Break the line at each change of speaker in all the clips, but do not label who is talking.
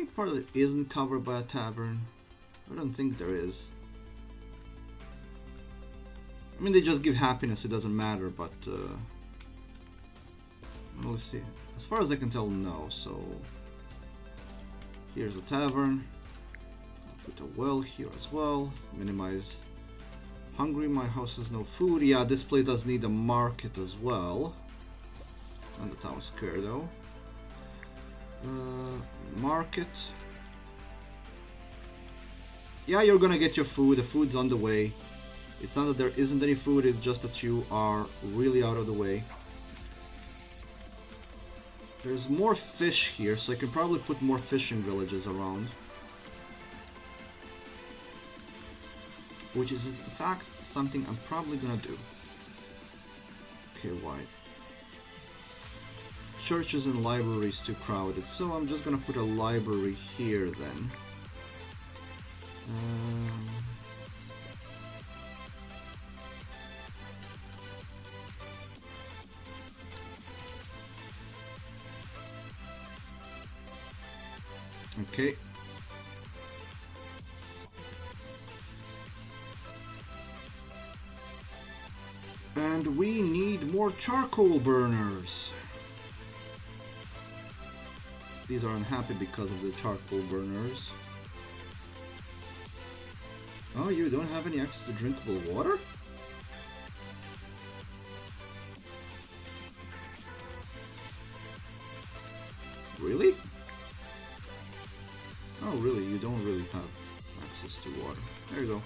any part that isn't covered by a tavern? I don't think there is. I mean, they just give happiness, it doesn't matter, but well, let's see. As far as I can tell, no. So here's a tavern. I'll put a well here as well. Minimize hungry. My house has no food. Yeah, this place does need a market as well. And the town square though. Market. Yeah, you're gonna get your food. The food's on the way. It's not that there isn't any food, it's just that you are really out of the way. There's more fish here, so I can probably put more fishing villages around. Which is in fact something I'm probably gonna do. Okay, why? Churches and libraries too crowded, so I'm just gonna put a library here then. Okay. And we need more charcoal burners. These are unhappy because of the charcoal burners. Oh, you don't have any access to drinkable water? Really? Oh, really? You don't really have access to water. There you go.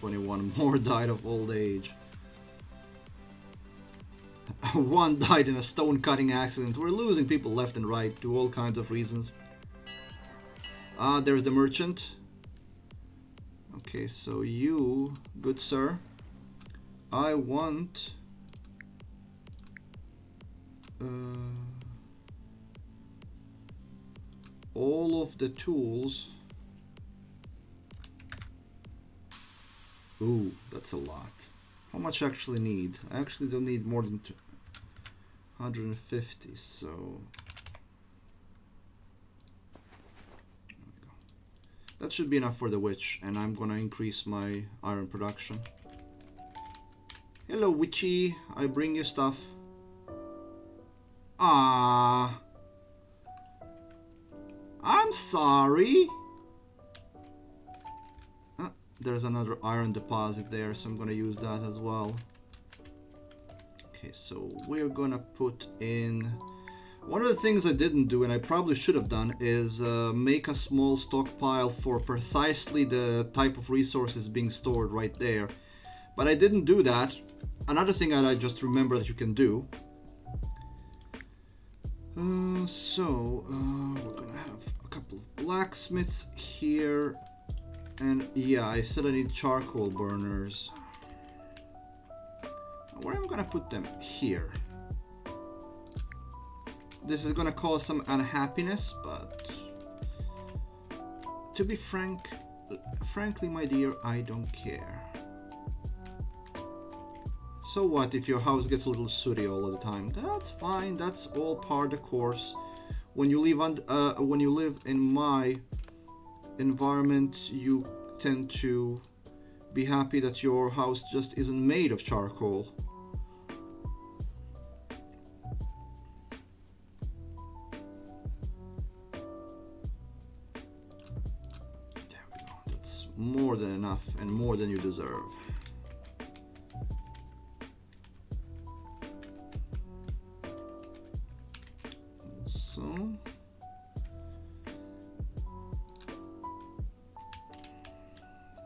"21 more died of old age." One died in a stone cutting accident. We're losing people left and right to all kinds of reasons. Ah, there's the merchant. Okay, so you, good sir, I want all of the tools. Ooh, that's a lot. How much I actually need? I actually don't need more than 150, so there we go. That should be enough for the witch, and I'm gonna increase my iron production. Hello, witchy. I bring you stuff. Ah, I'm sorry. There's another iron deposit there, so I'm gonna use that as well. Okay, so we're gonna put in... One of the things I didn't do, and I probably should have done, is make a small stockpile for precisely the type of resources being stored right there. But I didn't do that. Another thing that I just remember that you can do. We're gonna have a couple of blacksmiths here. And yeah, I said I need charcoal burners. Where am I gonna put them? Here. This is gonna cause some unhappiness, but to be frankly, my dear, I don't care. So what if your house gets a little sooty all of the time? That's fine. That's all part of the course. When you live in my environment, you tend to be happy that your house just isn't made of charcoal. There we go. That's more than enough and more than you deserve. So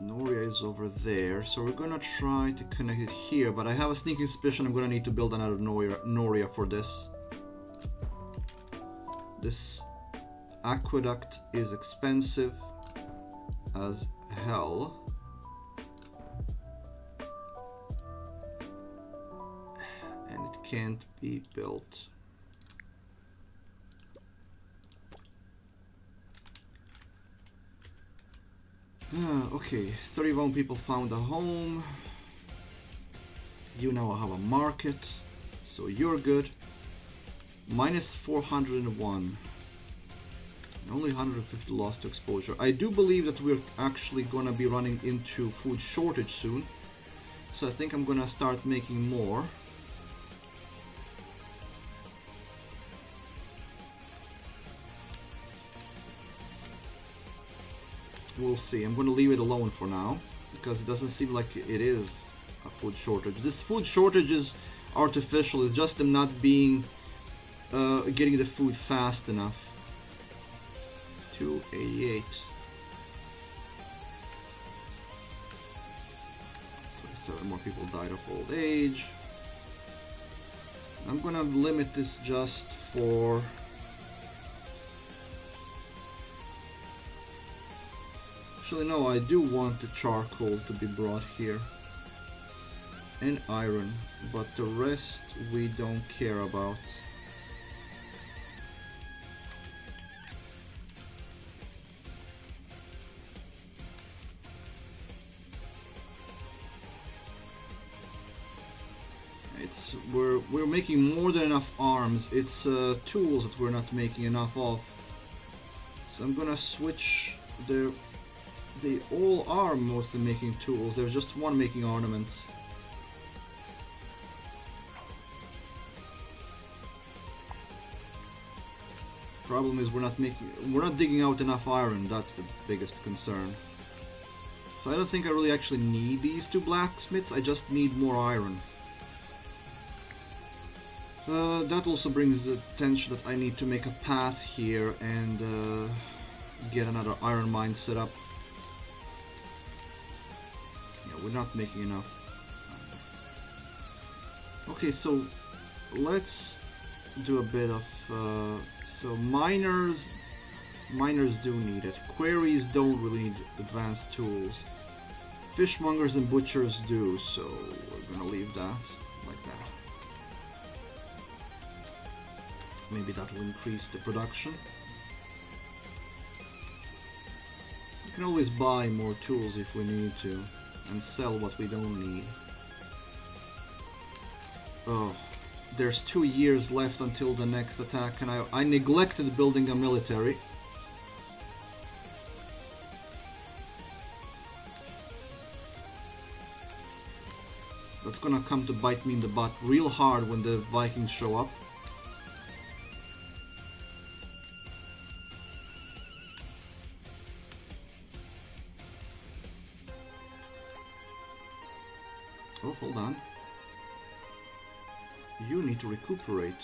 Noria is over there, so we're gonna try to connect it here, but I have a sneaking suspicion I'm gonna need to build another Noria for this. This aqueduct is expensive as hell. And it can't be built. Okay, 31 people found a home. You now have a market, so you're good. Minus 401. And only 150 lost to exposure. I do believe that we're actually gonna be running into food shortage soon. So I think I'm gonna start making more. We'll see. I'm gonna leave it alone for now, because it doesn't seem like it is a food shortage. This food shortage is artificial. It's just them not being getting the food fast enough. 288. 27 more people died of old age. I'm gonna limit this just for actually no, I do want the charcoal to be brought here and iron, but the rest we don't care about. We're making more than enough arms. It's tools that we're not making enough of. So I'm gonna switch. They all are mostly making tools. There's just one making ornaments. Problem is we're not digging out enough iron. That's the biggest concern. So I don't think I really actually need these two blacksmiths. I just need more iron. That also brings the attention that I need to make a path here and get another iron mine set up. Yeah, we're not making enough. Okay, so let's do a bit of... so miners do need it. Quarries don't really need advanced tools. Fishmongers and butchers do, so we're gonna leave that like that. Maybe that will increase the production. We can always buy more tools if we need to, and sell what we don't need. Oh, there's 2 years left until the next attack, and I neglected building a military. That's gonna come to bite me in the butt real hard when the Vikings show up. Oh, hold on. You need to recuperate.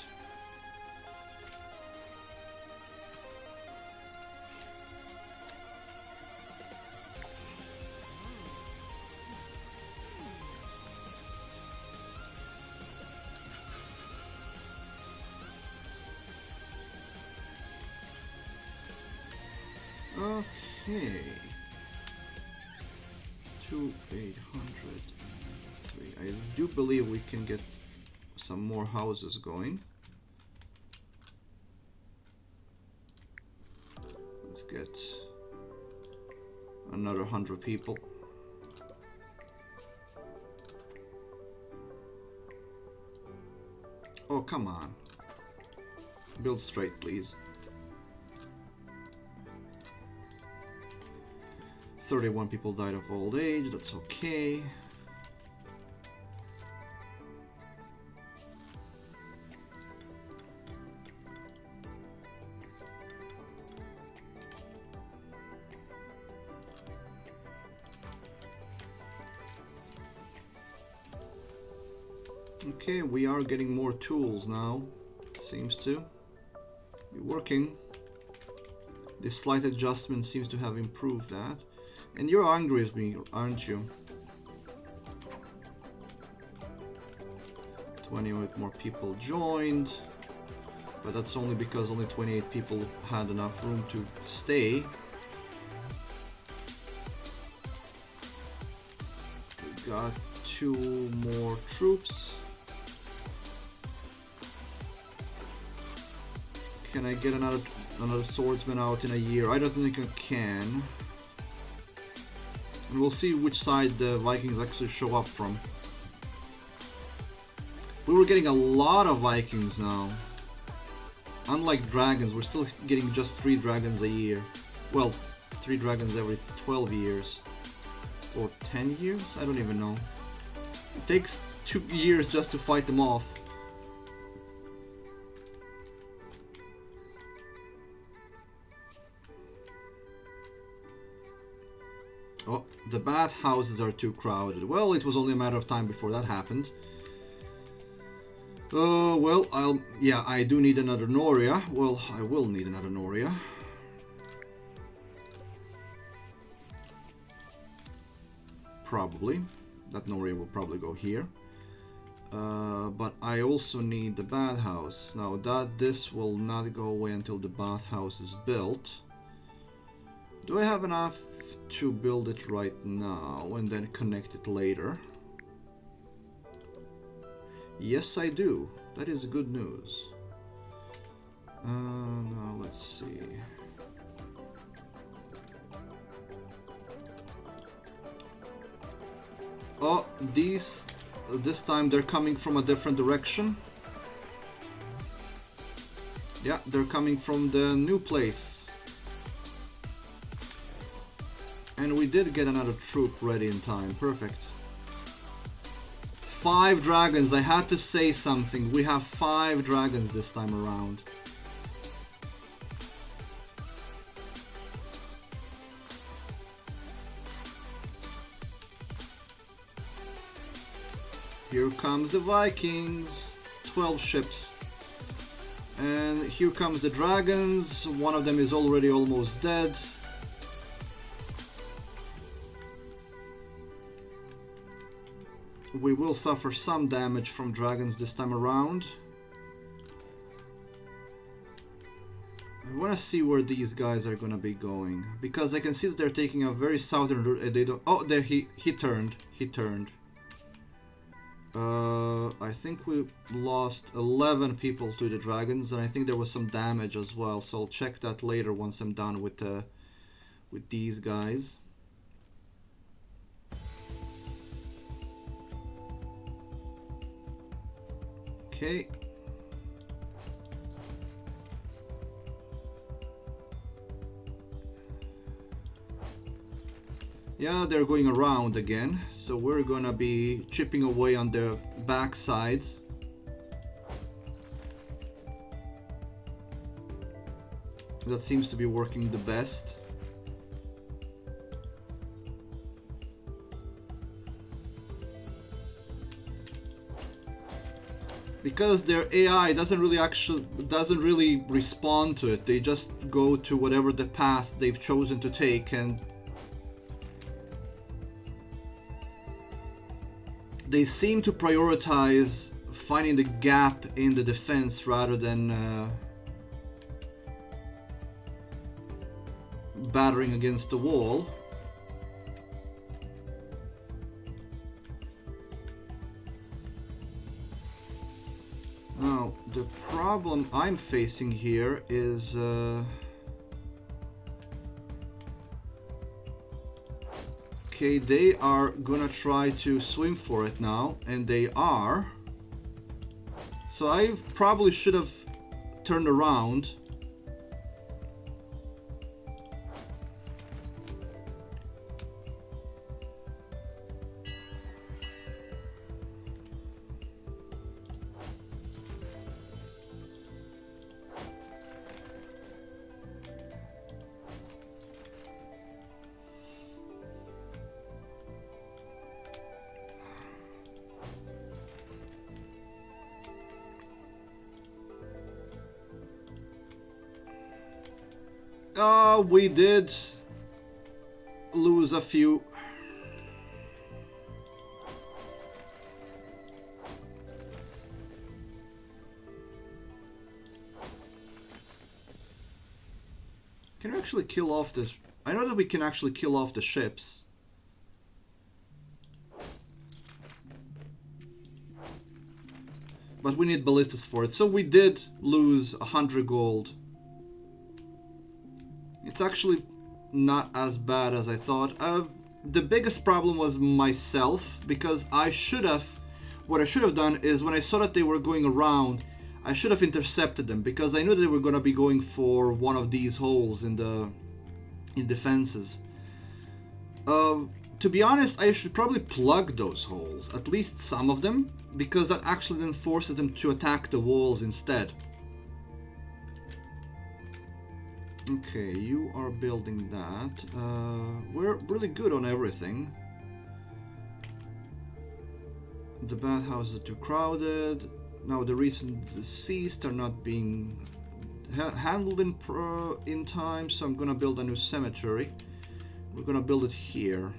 Okay. 803. I do believe we can get some more houses going. Let's get another 100 people. Oh, come on. Build straight, please. 31 people died of old age, that's okay. Okay, we are getting more tools now. Seems to be working. This slight adjustment seems to have improved that. And you're angry with me, aren't you? 28 more people joined. But that's only because only 28 people had enough room to stay. We got 2 more troops. Can I get another swordsman out in a year? I don't think I can. And we'll see which side the Vikings actually show up from. We were getting a lot of Vikings now. Unlike dragons, we're still getting just 3 dragons a year. Well, 3 dragons every 12 years. Or 10 years? I don't even know. It takes 2 years just to fight them off. Oh, the bathhouses are too crowded. Well, it was only a matter of time before that happened. Well, yeah, I do need another Noria. Well, I will need another Noria. Probably. That Noria will probably go here. But I also need the bathhouse. Now, this will not go away until the bathhouse is built. Do I have enough to build it right now and then connect it later? Yes, I do. That is good news. Now let's see. Oh, this time they're coming from a different direction. Yeah, they're coming from the new place. And we did get another troop ready in time. Perfect. 5 dragons. I had to say something. We have 5 dragons this time around. Here comes the Vikings. 12 ships. And here comes the dragons. One of them is already almost dead. We will suffer some damage from dragons this time around. I want to see where these guys are going to be going. Because I can see that they're taking a very southern route. They don't... Oh, there he turned. He turned. I think we lost 11 people to the dragons, and I think there was some damage as well. So I'll check that later once I'm done with these guys. Okay. Yeah, they're going around again, so we're gonna be chipping away on their backsides. That seems to be working the best. Because their AI doesn't really respond to it. They just go to whatever the path they've chosen to take, and they seem to prioritize finding the gap in the defense rather than battering against the wall. Now, the problem I'm facing here is okay, they are gonna try to swim for it now, and they are. So I probably should have turned around. We did lose a few. Can we actually kill off this? I know that we can actually kill off the ships. But we need ballistas for it. So we did lose 100 gold. It's actually not as bad as I thought. The biggest problem was myself, because I should have, what I should have done is when I saw that they were going around, I should have intercepted them because I knew they were going to be going for one of these holes in the fences. To be honest, I should probably plug those holes, at least some of them, because that actually then forces them to attack the walls instead. Okay, you are building that. We're really good on everything. The bathhouses are too crowded. Now the recent deceased are not being handled in time, so I'm gonna build a new cemetery. We're gonna build it here.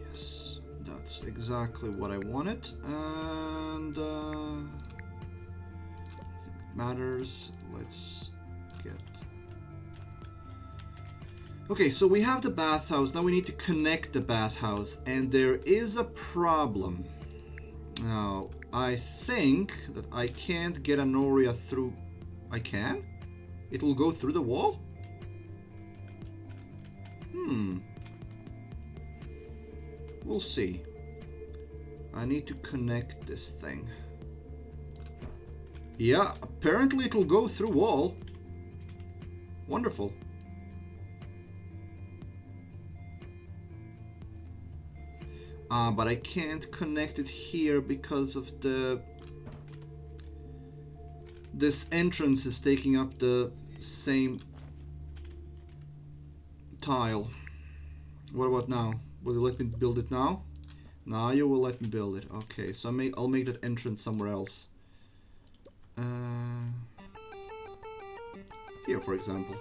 Yes, that's exactly what I wanted, and I think it matters. Let's get. Okay, so we have the bathhouse. Now we need to connect the bathhouse, and there is a problem. Now, I think that I can't get an Noria through. I can? It will go through the wall? We'll see. I need to connect this thing. Yeah, apparently it'll go through wall. Wonderful. But I can't connect it here because of this entrance is taking up the same tile. What about now? Will you let me build it now? Now you will let me build it. Okay, so I'll make that entrance somewhere else. Here, for example.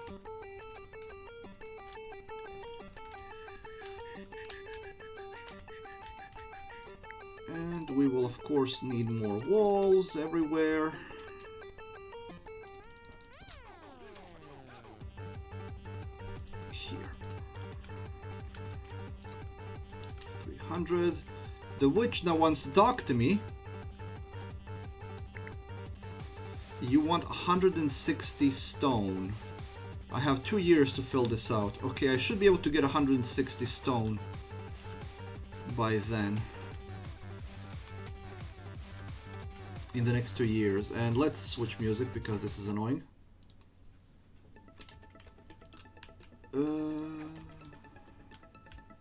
And we will of course need more walls everywhere. Here. 300. The witch now wants to talk to me. You want 160 stone. I have 2 years to fill this out. Okay, I should be able to get 160 stone by then. In the next 2 years. And let's switch music because this is annoying.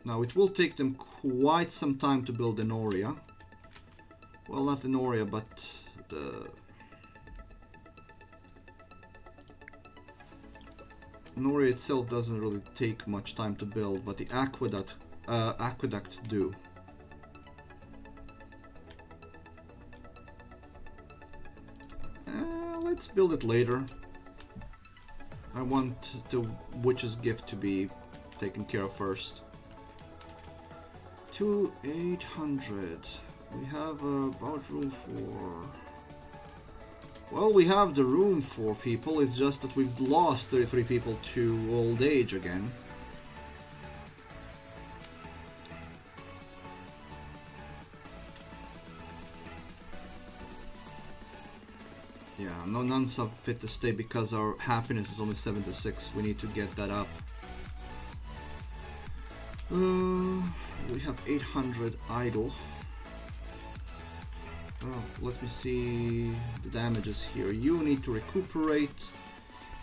Now it will take them quite some time to build an Noria. Well, not an Noria, but the Noria itself doesn't really take much time to build, but the aqueducts do. Let's build it later. I want the witch's gift to be taken care of first. 800. We have about room for. Well, we have the room for people. It's just that we've lost 33 people to old age again. Yeah, no, none's up fit to stay because our happiness is only 76. We need to get that up. We have 800 idle. Oh, let me see the damages here. You need to recuperate.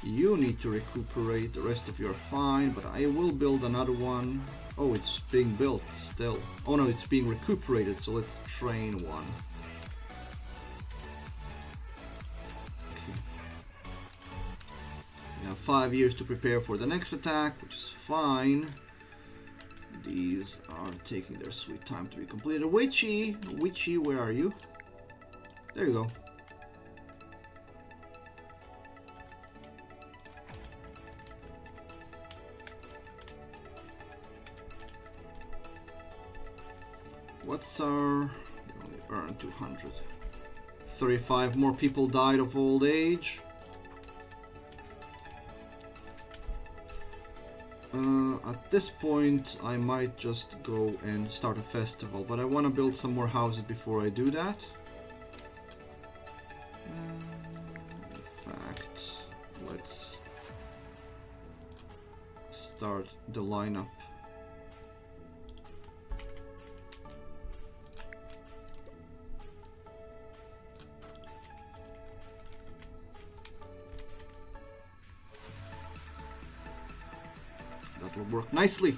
You need to recuperate. The rest of you are fine, but I will build another one. Oh, it's being built still. Oh no, it's being recuperated, so let's train one. Okay. We have 5 years to prepare for the next attack, which is fine. These are taking their sweet time to be completed. Witchy, where are you? There you go. What's our... We only earned 200. 35 more people died of old age. At this point, I might just go and start a festival, but I want to build some more houses before I do that. In fact, let's start the lineup That'll work nicely.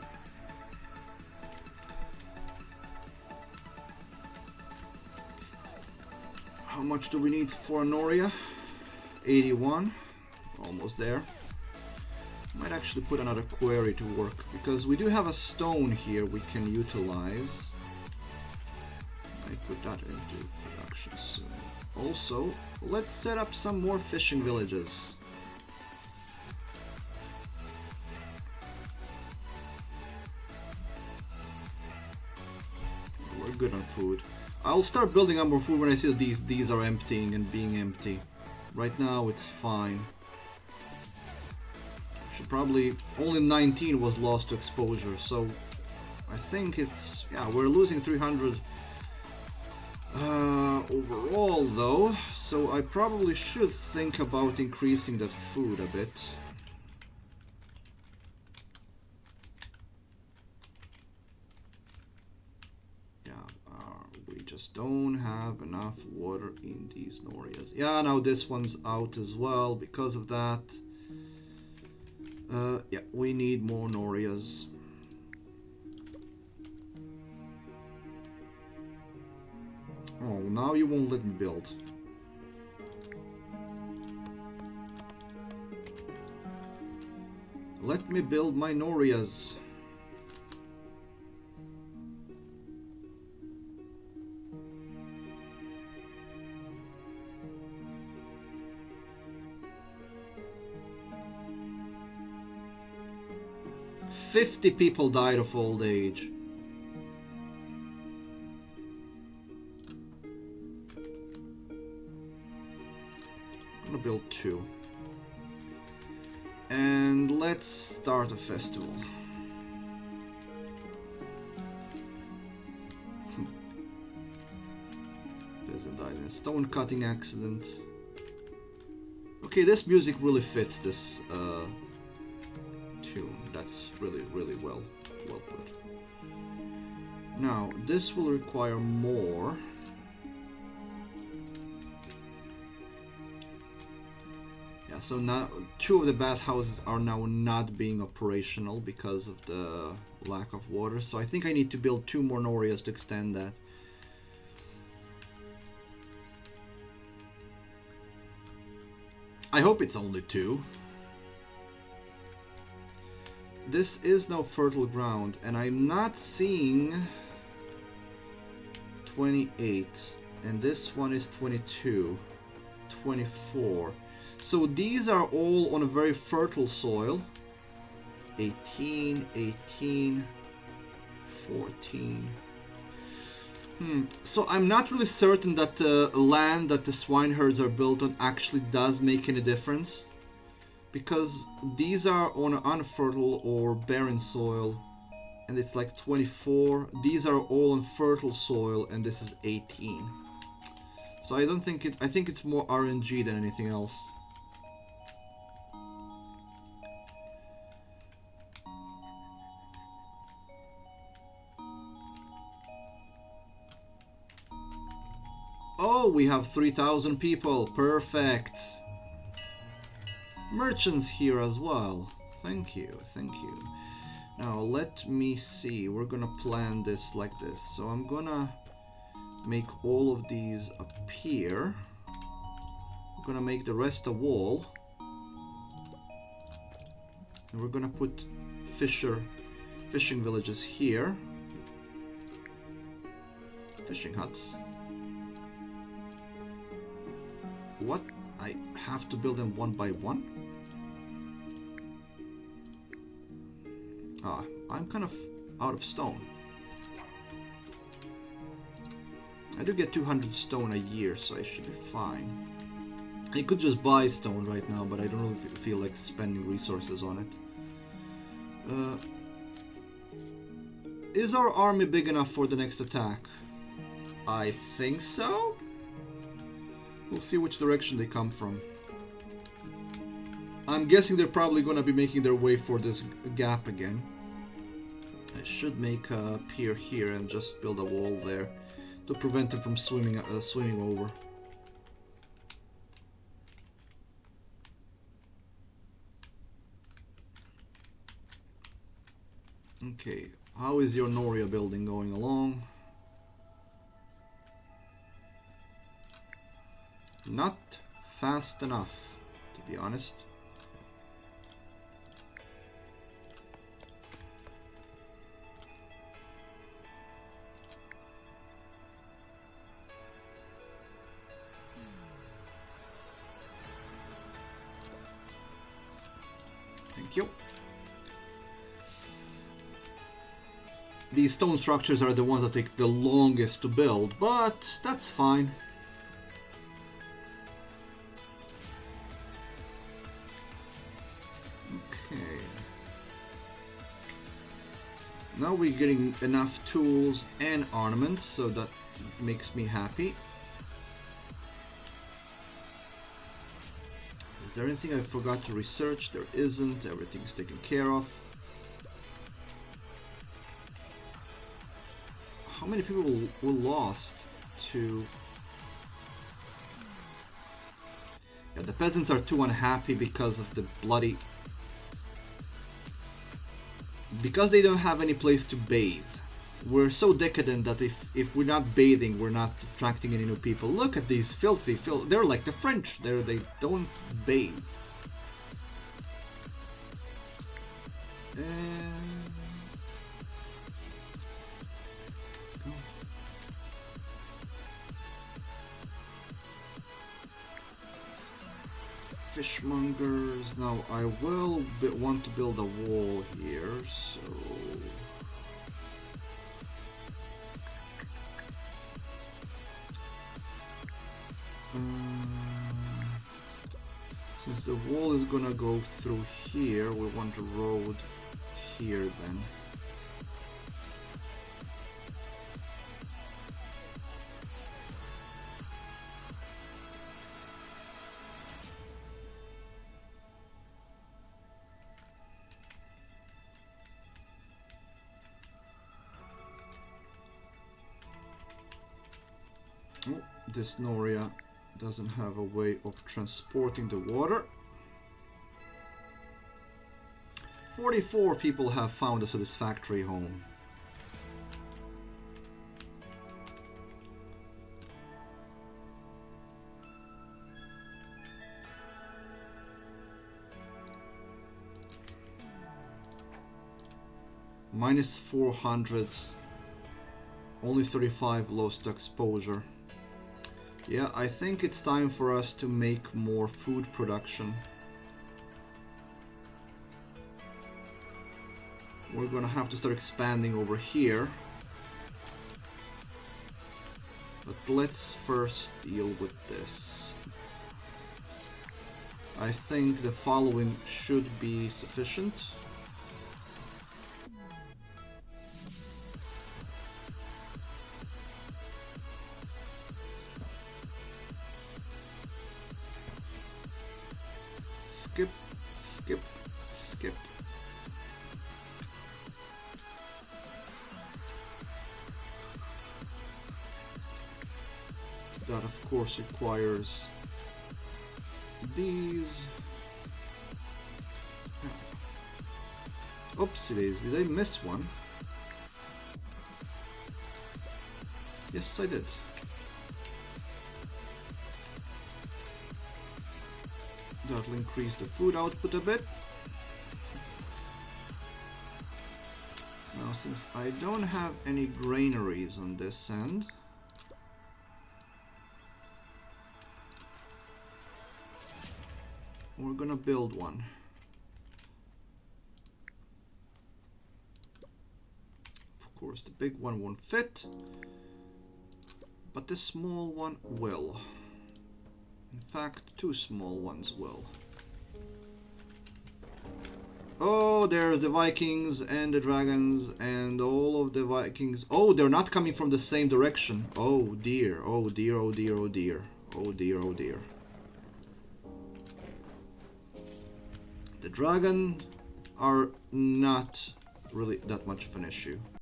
How much do we need for Noria? 81. Almost there. Might actually put another quarry to work, because we do have a stone here we can utilize. I put that into production soon. Also, let's set up some more fishing villages. We're good on food. I'll start building up more food when I see that these are emptying and being empty. Right now it's fine. Should probably only 19 was lost to exposure, so I think it's, yeah, we're losing 300 overall though, so I probably should think about increasing that food a bit. We just don't have enough water in these Norias. Yeah, now this one's out as well because of that. Yeah, we need more Norias. Oh, now you won't let me build. Let me build my Norias. "50 people died of old age." I'm gonna build 2. And let's start a festival. Peasant died in a stone cutting accident. Okay, this music really fits this tune. That's really well put. Now, this will require more. Yeah, so now 2 of the bathhouses are now not being operational because of the lack of water. So I think I need to build 2 more Norias to extend that. I hope it's only 2. This is now fertile ground, and I'm not seeing 28, and this one is 22, 24. So these are all on a very fertile soil. 18, 18, 14. So I'm not really certain that the land that the swine herds are built on actually does make any difference, because these are on unfertile or barren soil, and it's like 24. These are all on fertile soil, and this is 18. So I don't think I think it's more RNG than anything else. Oh, we have 3,000 people. Perfect. Merchants here as well. Thank you, thank you. Now let me see. We're gonna plan this like this. So I'm gonna make all of these appear. I'm gonna make the rest a wall. And we're gonna put fishing villages here. Fishing huts. What? I have to build them one by one? Ah, I'm kind of out of stone. I do get 200 stone a year, so I should be fine. I could just buy stone right now, but I don't really feel like spending resources on it. Is our army big enough for the next attack? I think so. We'll see which direction they come from. I'm guessing they're probably going to be making their way for this gap again. I should make a pier here and just build a wall there to prevent them from swimming over. Okay, how is your Noria building going along? Not fast enough, to be honest. Thank you. These stone structures are the ones that take the longest to build, but that's fine. Okay. Now we're getting enough tools and ornaments, so that makes me happy. Is there anything I forgot to research? There isn't. Everything's taken care of. How many people were lost to... Yeah, the peasants are too unhappy because of the bloody... Because they don't have any place to bathe. We're so decadent that if we're not bathing, we're not attracting any new people. Look at these filthy... They're like the French. They don't bathe. Fishmongers. Now I will want to build a wall here, so since the wall is gonna go through here, we want a road here then. Oh, this Noria doesn't have a way of transporting the water. 44 people have found a satisfactory home. Minus 400. Only 35 lost exposure. Yeah, I think it's time for us to make more food production. We're gonna have to start expanding over here. But let's first deal with this. I think the following should be sufficient. Skip, skip, skip. That of course requires these. Oopsie days, did I miss one? Yes, I did. That'll increase the food output a bit. Now, since I don't have any granaries on this end, we're gonna build one. Of course, the big one won't fit, but the small one will. In fact, two small ones will. Oh, there's the Vikings and the dragons and all of the Vikings. Oh, they're not coming from the same direction. Oh dear, oh dear, oh dear, oh dear. Oh dear, oh dear. The dragon are not really that much of an issue.